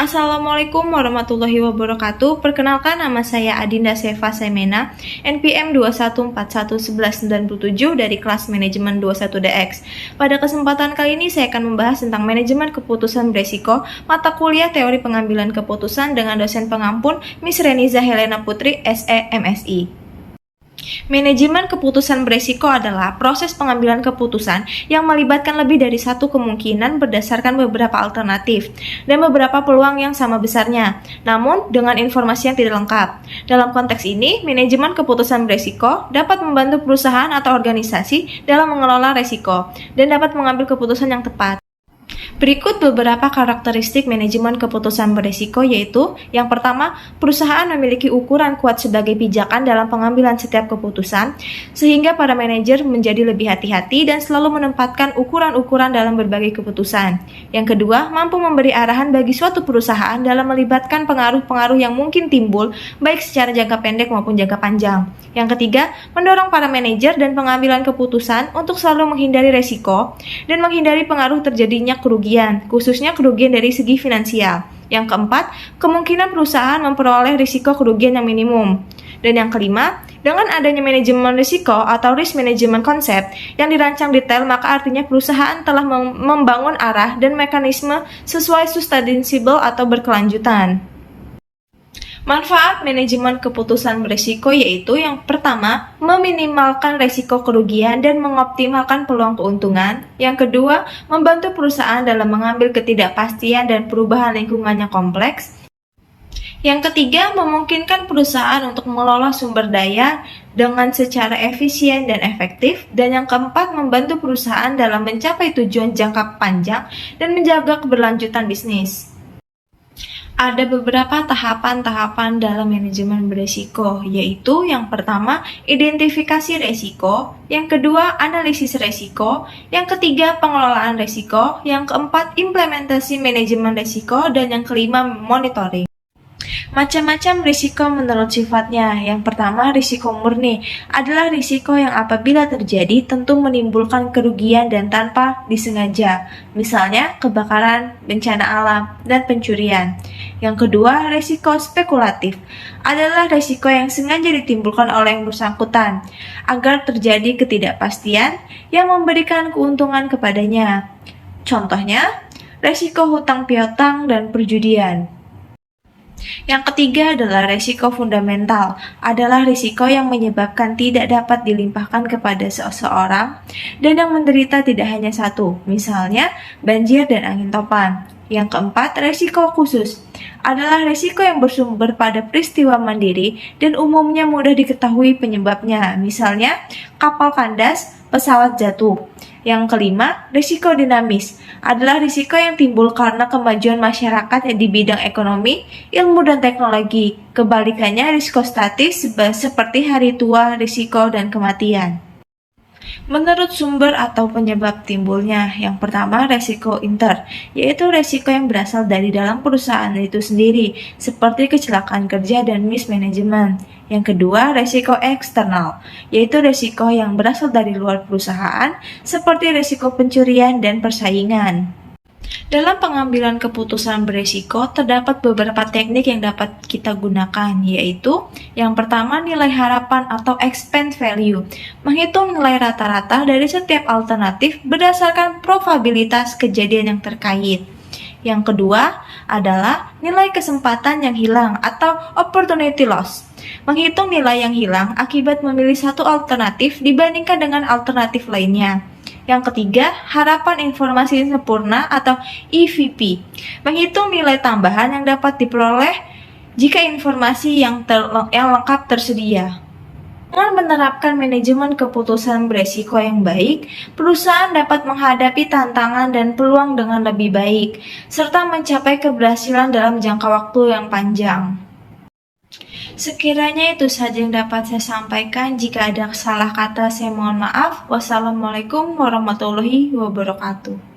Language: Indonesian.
Assalamualaikum warahmatullahi wabarakatuh. Perkenalkan, nama saya Adinda Seva Semena, NPM 21411197 dari kelas manajemen 21DX. Pada kesempatan kali ini saya akan membahas tentang manajemen keputusan beresiko, mata kuliah teori pengambilan keputusan dengan dosen pengampun Miss Reniza Helena Putri, SE MSI. Manajemen keputusan beresiko adalah proses pengambilan keputusan yang melibatkan lebih dari satu kemungkinan berdasarkan beberapa alternatif dan beberapa peluang yang sama besarnya, namun dengan informasi yang tidak lengkap. Dalam konteks ini, manajemen keputusan beresiko dapat membantu perusahaan atau organisasi dalam mengelola resiko dan dapat mengambil keputusan yang tepat. Berikut beberapa karakteristik manajemen keputusan beresiko, yaitu yang pertama, perusahaan memiliki ukuran kuat sebagai pijakan dalam pengambilan setiap keputusan, sehingga para manajer menjadi lebih hati-hati dan selalu menempatkan ukuran-ukuran dalam berbagai keputusan. Yang kedua, mampu memberi arahan bagi suatu perusahaan dalam melibatkan pengaruh-pengaruh yang mungkin timbul, baik secara jangka pendek maupun jangka panjang. Yang ketiga, mendorong para manajer dan pengambilan keputusan untuk selalu menghindari resiko dan menghindari pengaruh terjadinya kerugian, khususnya kerugian dari segi finansial. Yang keempat, kemungkinan perusahaan memperoleh risiko kerugian yang minimum. Dan yang kelima, dengan adanya manajemen risiko atau risk management concept yang dirancang detail, maka artinya perusahaan telah membangun arah dan mekanisme sesuai sustainable atau berkelanjutan. Manfaat manajemen keputusan beresiko yaitu yang pertama, meminimalkan risiko kerugian dan mengoptimalkan peluang keuntungan. Yang kedua, membantu perusahaan dalam mengambil ketidakpastian dan perubahan lingkungan yang kompleks. Yang ketiga, memungkinkan perusahaan untuk mengelola sumber daya dengan secara efisien dan efektif. Dan yang keempat, membantu perusahaan dalam mencapai tujuan jangka panjang dan menjaga keberlanjutan bisnis. Ada beberapa tahapan-tahapan dalam manajemen beresiko, yaitu yang pertama, identifikasi resiko, yang kedua, analisis resiko, yang ketiga, pengelolaan resiko, yang keempat, implementasi manajemen resiko, dan yang kelima, monitoring. Macam-macam risiko menurut sifatnya. Yang pertama, risiko murni adalah risiko yang apabila terjadi tentu menimbulkan kerugian dan tanpa disengaja, misalnya kebakaran, bencana alam, dan pencurian. Yang kedua, risiko spekulatif adalah risiko yang sengaja ditimbulkan oleh yang bersangkutan agar terjadi ketidakpastian yang memberikan keuntungan kepadanya. Contohnya, risiko hutang piutang dan perjudian. Yang ketiga adalah risiko fundamental, adalah risiko yang menyebabkan tidak dapat dilimpahkan kepada seseorang dan yang menderita tidak hanya satu, misalnya banjir dan angin topan. Yang keempat, risiko khusus adalah risiko yang bersumber pada peristiwa mandiri dan umumnya mudah diketahui penyebabnya, misalnya kapal kandas, pesawat jatuh. Yang kelima, risiko dinamis adalah risiko yang timbul karena kemajuan masyarakat di bidang ekonomi, ilmu, dan teknologi. Kebalikannya, risiko statis seperti hari tua, risiko, dan kematian. Menurut sumber atau penyebab timbulnya, yang pertama resiko inter, yaitu resiko yang berasal dari dalam perusahaan itu sendiri, seperti kecelakaan kerja dan mismanagement. Yang kedua, resiko eksternal, yaitu resiko yang berasal dari luar perusahaan, seperti resiko pencurian dan persaingan. Dalam pengambilan keputusan beresiko, terdapat beberapa teknik yang dapat kita gunakan, yaitu yang pertama, nilai harapan atau expected value, menghitung nilai rata-rata dari setiap alternatif berdasarkan probabilitas kejadian yang terkait. Yang kedua adalah nilai kesempatan yang hilang atau opportunity loss, menghitung nilai yang hilang akibat memilih satu alternatif dibandingkan dengan alternatif lainnya. Yang ketiga, harapan informasi sempurna atau EVP, menghitung nilai tambahan yang dapat diperoleh jika informasi yang lengkap tersedia. Dengan menerapkan manajemen keputusan beresiko yang baik, perusahaan dapat menghadapi tantangan dan peluang dengan lebih baik, serta mencapai keberhasilan dalam jangka waktu yang panjang. Sekiranya itu saja yang dapat saya sampaikan. Jika ada salah kata, saya mohon maaf. Wassalamualaikum warahmatullahi wabarakatuh.